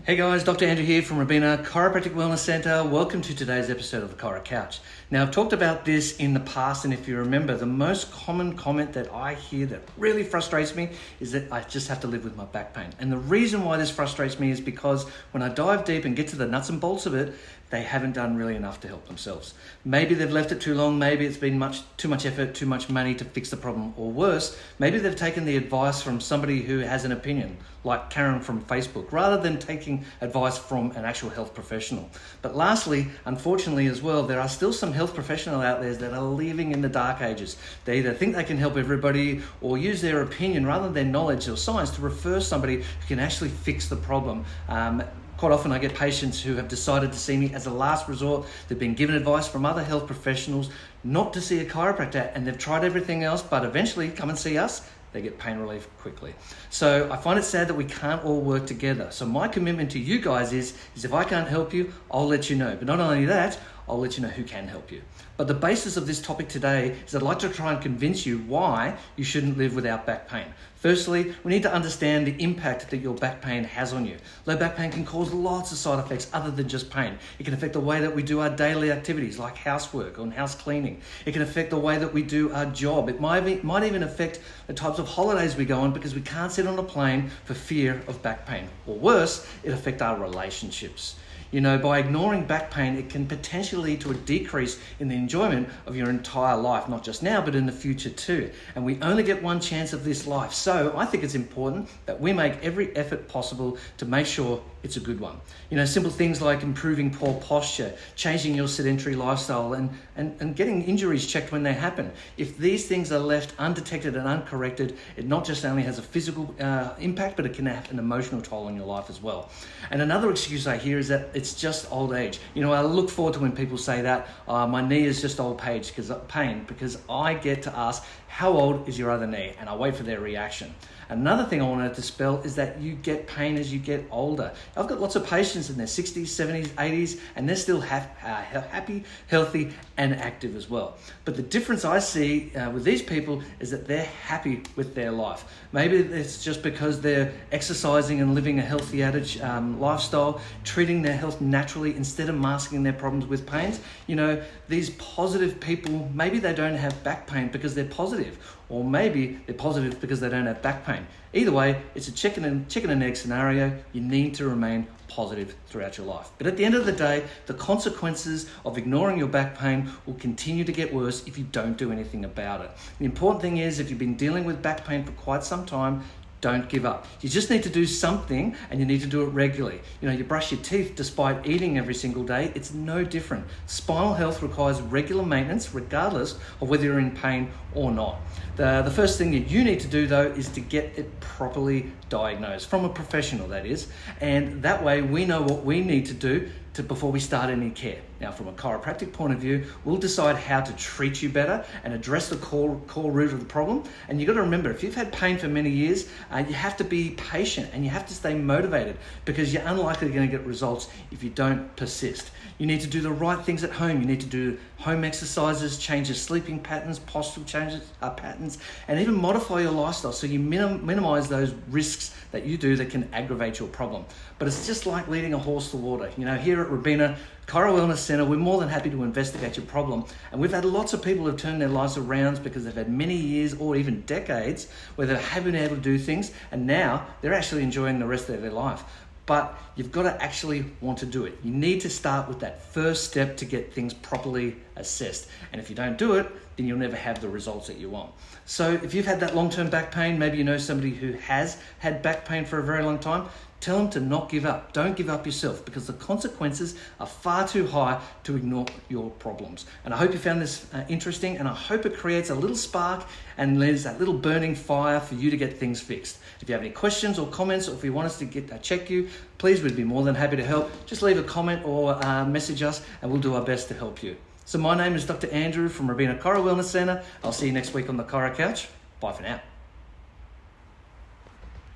Hey guys, Dr. Andrew here from Rabina Chiropractic Wellness Centre. Welcome to today's episode of the Chiro Couch. Now, I've talked about this in the past, and if you remember, the most common comment that I hear that really frustrates me is that I just have to live with my back pain. And the reason why this frustrates me is because when I dive deep and get to the nuts and bolts of it, they haven't done really enough to help themselves. Maybe they've left it too long, maybe it's been too much effort, too much money to fix the problem, or worse, maybe they've taken the advice from somebody who has an opinion, like Karen from Facebook, rather than taking advice from an actual health professional. But lastly, unfortunately as well, there are still some health professionals out there that are living in the dark ages. They either think they can help everybody or use their opinion rather than knowledge or science to refer somebody who can actually fix the problem. Quite often I get patients who have decided to see me as a last resort. They've been given advice from other health professionals not to see a chiropractor, and they've tried everything else, but eventually come and see us. They get pain relief quickly. So I find it sad that we can't all work together. So my commitment to you guys is if I can't help you, I'll let you know. But not only that, I'll let you know who can help you. But the basis of this topic today is I'd like to try and convince you why you shouldn't live without back pain. Firstly, we need to understand the impact that your back pain has on you. Low back pain can cause lots of side effects other than just pain. It can affect the way that we do our daily activities like housework or house cleaning. It can affect the way that we do our job. It might even affect the types of holidays we go on because we can't sit on a plane for fear of back pain. Or worse, it affects our relationships. You know, by ignoring back pain, it can potentially lead to a decrease in the enjoyment of your entire life, not just now, but in the future too. And we only get one chance of this life. So I think it's important that we make every effort possible to make sure it's a good one. You know, simple things like improving poor posture, changing your sedentary lifestyle, and getting injuries checked when they happen. If these things are left undetected and uncorrected, it not just only has a physical impact, but it can have an emotional toll on your life as well. And another excuse I hear is that it's just old age. You know, I look forward to when people say that, my knee is just old pain, because I get to ask, how old is your other knee? And I wait for their reaction. Another thing I want to dispel is that you get pain as you get older. I've got lots of patients in their 60s, 70s, 80s, and they're still happy, healthy, and active as well. But the difference I see with these people is that they're happy with their life. Maybe it's just because they're exercising and living a healthy lifestyle, treating their health naturally instead of masking their problems with pains. You know, these positive people, maybe they don't have back pain because they're positive, or maybe they're positive because they don't have back pain. Either way, it's a chicken and egg scenario. You need to remain positive throughout your life. But at the end of the day, the consequences of ignoring your back pain will continue to get worse if you don't do anything about it. The important thing is, if you've been dealing with back pain for quite some time, don't give up. You just need to do something, and you need to do it regularly. You know, you brush your teeth despite eating every single day. It's no different. Spinal health requires regular maintenance regardless of whether you're in pain or not. The first thing that you need to do though is to get it properly diagnosed from a professional, that is. And that way we know what we need to do before we start any care. Now, from a chiropractic point of view, we'll decide how to treat you better and address the core root of the problem. And you've got to remember, if you've had pain for many years, you have to be patient and you have to stay motivated, because you're unlikely going to get results if you don't persist. You need to do the right things at home. You need to do home exercises, change your sleeping patterns, postural changes, patterns, and even modify your lifestyle so you minimize those risks that you do that can aggravate your problem. But it's just like leading a horse to water. You know, here at Rabina Chiro Wellness Centre, we're more than happy to investigate your problem. And we've had lots of people who've turned their lives around because they've had many years or even decades where they haven't been able to do things, and now they're actually enjoying the rest of their life. But you've got to actually want to do it. You need to start with that first step to get things properly assessed. And if you don't do it, then you'll never have the results that you want. So if you've had that long-term back pain, maybe you know somebody who has had back pain for a very long time, tell them to not give up. Don't give up yourself, because the consequences are far too high to ignore your problems. And I hope you found this interesting, and I hope it creates a little spark and there's that little burning fire for you to get things fixed. If you have any questions or comments, or if you want us to check you, please, we'd be more than happy to help. Just leave a comment or message us and we'll do our best to help you. So my name is Dr. Andrew from Rabina Chiro Wellness Centre. I'll see you next week on the Chiro Couch. Bye for now.